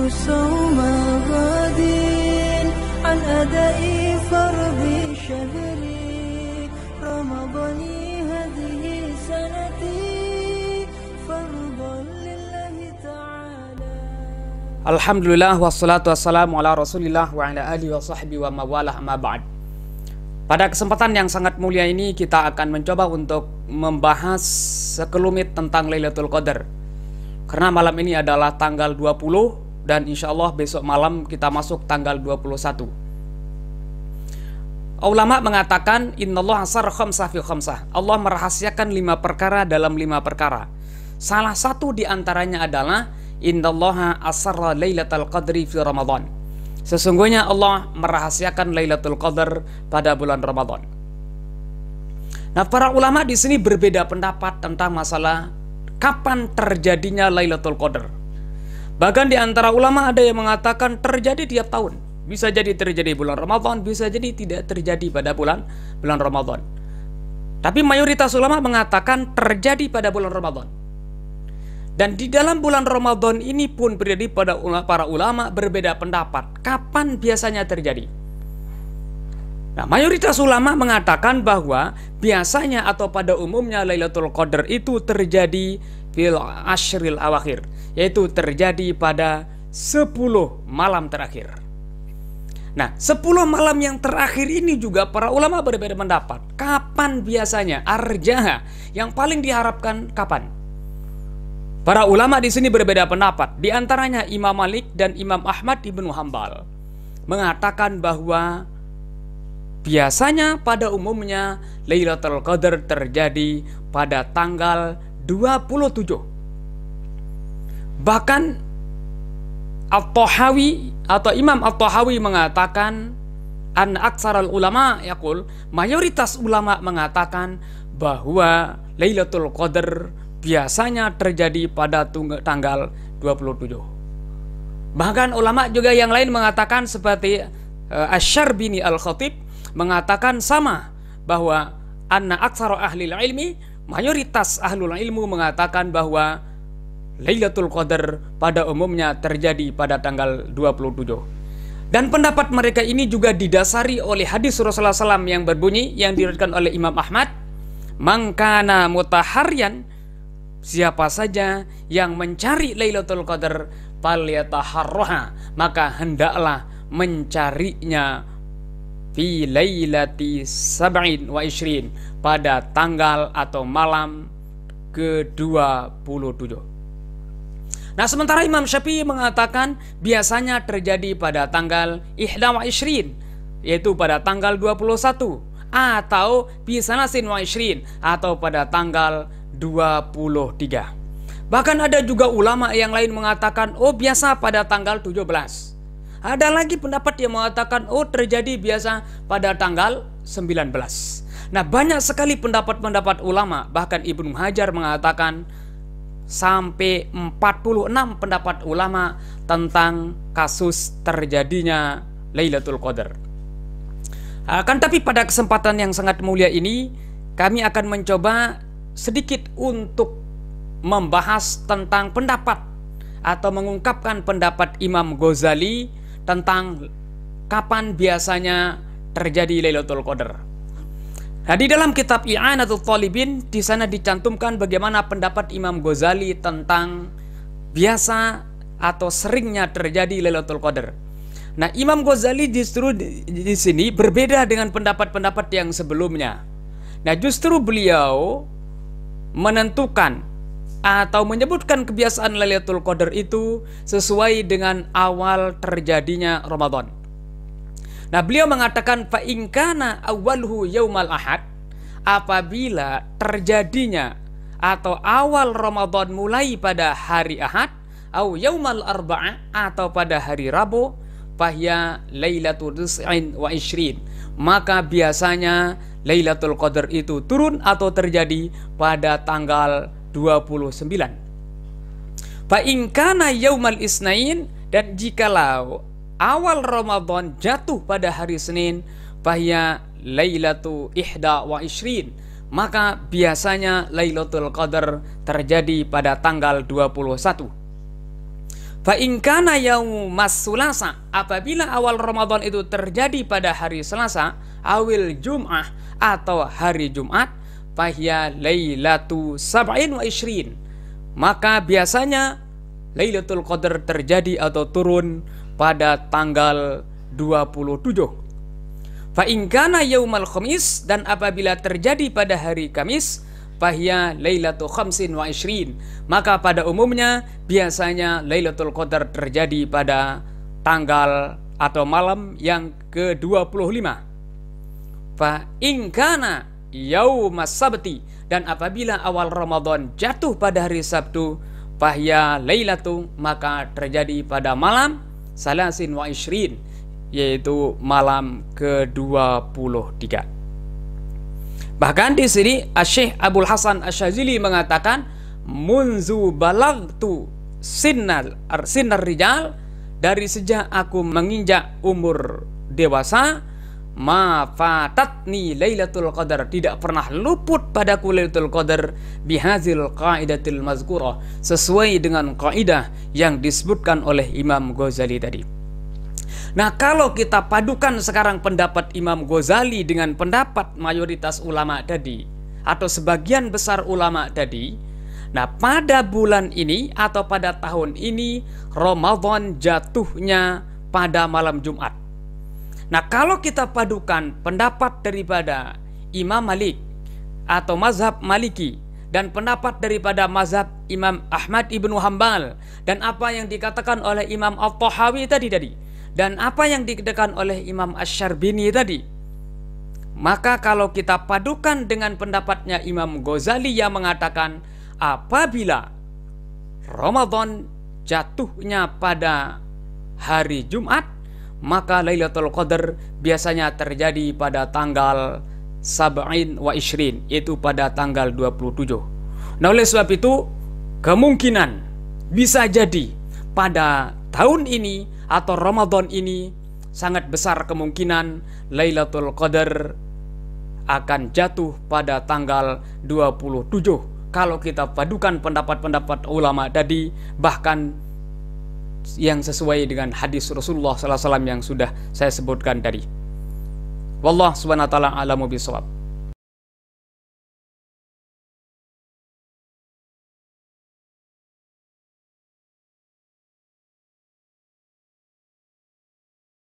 صوم غد عن أداء فرض شهري رمضان هذه سنتي فرضا لله تعالى. Alhamdulillah wassalatu wassalamu ala rasulillah wa ala alihi wa sahbihi wa mawalah amma ba'd. Pada kesempatan yang sangat mulia ini kita akan mencoba untuk membahas sekelumit tentang Lailatul Qadar. Karena malam ini adalah tanggal 20 dan insya Allah besok malam kita masuk tanggal 21. Ulama mengatakan innallaha asar khamsah fi khamsah. Allah merahasiakan 5 perkara dalam 5 perkara. Salah satu di antaranya adalah innallaha asarra lailatul qadri fi Ramadan. Sesungguhnya Allah merahasiakan Lailatul Qadar pada bulan Ramadan. Nah, para ulama di sini berbeda pendapat tentang masalah kapan terjadinya Lailatul Qadar. Bahkan di antara ulama ada yang mengatakan terjadi tiap tahun. Bisa jadi terjadi bulan Ramadan, bisa jadi tidak terjadi pada bulan Ramadan. Tapi mayoritas ulama mengatakan terjadi pada bulan Ramadan. Dan di dalam bulan Ramadan ini pun terjadi pada para ulama berbeda pendapat kapan biasanya terjadi. Nah, mayoritas ulama mengatakan bahwa biasanya atau pada umumnya Lailatul Qadar itu terjadi fil ashril awakhir, yaitu terjadi pada 10 malam terakhir. Nah, 10 malam yang terakhir ini juga para ulama berbeda pendapat. Kapan biasanya arjaha yang paling diharapkan kapan? Para ulama di sini berbeda pendapat. Di antaranya Imam Malik dan Imam Ahmad ibnu Hambal mengatakan bahwa biasanya pada umumnya Lailatul Qadar terjadi pada tanggal 27. Bahkan At-Tahawi atau Imam At-Tahawi mengatakan an aksarul ulama yaqul, mayoritas ulama mengatakan bahwa Lailatul Qadar biasanya terjadi pada tanggal 27. Bahkan ulama juga yang lain mengatakan seperti Asy-Syarbini Al-Khatib mengatakan sama, bahwa anna aksara ahli ilmi, mayoritas ahlul ilmu mengatakan bahwa Lailatul Qadar pada umumnya terjadi pada tanggal 27. Dan pendapat mereka ini juga didasari oleh hadis Rasulullah SAW yang berbunyi, yang diriwayatkan oleh Imam Ahmad, man kana mutaharriyan, siapa saja yang mencari Lailatul Qadar falyataharraha, maka hendaklah mencarinya fi lailati sab'in wa ishrin, pada tanggal atau malam ke-27. Nah, sementara Imam Syafi'i mengatakan biasanya terjadi pada tanggal ihda wa ishrin, yaitu pada tanggal 21, atau fi sanasin wa ishrin, atau pada tanggal 23. Bahkan ada juga ulama yang lain mengatakan biasa pada tanggal 17. Ada lagi pendapat yang mengatakan terjadi biasa pada tanggal 19. Nah, banyak sekali pendapat-pendapat ulama. Bahkan Ibnu Hajar mengatakan sampai 46 pendapat ulama tentang kasus terjadinya Lailatul Qadar. Akan tapi pada kesempatan yang sangat mulia ini kami akan mencoba sedikit untuk membahas tentang pendapat atau mengungkapkan pendapat Imam Ghazali tentang kapan biasanya terjadi Lailatul Qadar. Nah, di dalam kitab I'anatul Talibin di sana dicantumkan bagaimana pendapat Imam Ghazali tentang biasa atau seringnya terjadi Lailatul Qadar. Nah, Imam Ghazali justru di sini berbeda dengan pendapat-pendapat yang sebelumnya. Nah, justru beliau menentukan atau menyebutkan kebiasaan Lailatul Qadar itu sesuai dengan awal terjadinya Ramadan. Nah, beliau mengatakan fa in kana awwaluhu yaumal ahad, apabila terjadinya atau awal Ramadan mulai pada hari Ahad, au yaumal arba'ah, atau pada hari Rabu, fahya lailatul tis'in wa ishrin, maka biasanya Lailatul Qadar itu turun atau terjadi pada tanggal 29. Fa in kana yaumal isnain, dan jikalau awal Ramadan jatuh pada hari Senin, fahya lailatu ihda wa ishrin, maka biasanya Lailatul Qadar terjadi pada tanggal 21. Fa in kana yaumas Sulasa, apabila awal Ramadan itu terjadi pada hari Selasa, awil Jum'ah atau hari Jumat, fahiya lailatu sab'in wa ishrin, maka biasanya Lailatul Qadar terjadi atau turun pada tanggal 27. Fa in kana yaumal Khamis, dan apabila terjadi pada hari Kamis, fahiya lailatu khamsin wa ishrin, maka pada umumnya biasanya Lailatul Qadar terjadi pada tanggal atau malam yang ke-25. Fa in kana yaumas sabti, dan apabila awal Ramadan jatuh pada hari Sabtu, fahiya lailatu, maka terjadi pada malam salasin wa ishrin, yaitu malam ke-23. Bahkan di sini Syekh Abdul Hasan Asy-Syadzili mengatakan, munzu balagtu sinnar rijal, dari sejak aku menginjak umur dewasa, ma fatatni Lailatul Qadar, tidak pernah luput padaku Lailatul Qadar, bihazil qaidatil mazkurah, sesuai dengan kaidah yang disebutkan oleh Imam Ghazali tadi. Nah, kalau kita padukan sekarang pendapat Imam Ghazali dengan pendapat mayoritas ulama tadi, atau sebagian besar ulama tadi, nah pada bulan ini atau pada tahun ini Ramadan jatuhnya pada malam Jumat. Nah, kalau kita padukan pendapat daripada Imam Malik atau mazhab Maliki dan pendapat daripada mazhab Imam Ahmad ibnu Hambal, dan apa yang dikatakan oleh Imam At-Tahawi tadi, dan apa yang dikatakan oleh Imam Asy-Syarbini tadi, maka kalau kita padukan dengan pendapatnya Imam Ghazali yang mengatakan apabila Ramadan jatuhnya pada hari Jumat, maka Lailatul Qadar biasanya terjadi pada tanggal sab'in wa ishrin, yaitu pada tanggal 27. Nah, oleh sebab itu kemungkinan bisa jadi pada tahun ini atau Ramadan ini sangat besar kemungkinan Lailatul Qadar akan jatuh pada tanggal 27 kalau kita padukan pendapat-pendapat ulama tadi, bahkan yang sesuai dengan hadis Rasulullah SAW yang sudah saya sebutkan tadi. Wallahu subhanahu wa ta'ala a'lamu bishawab.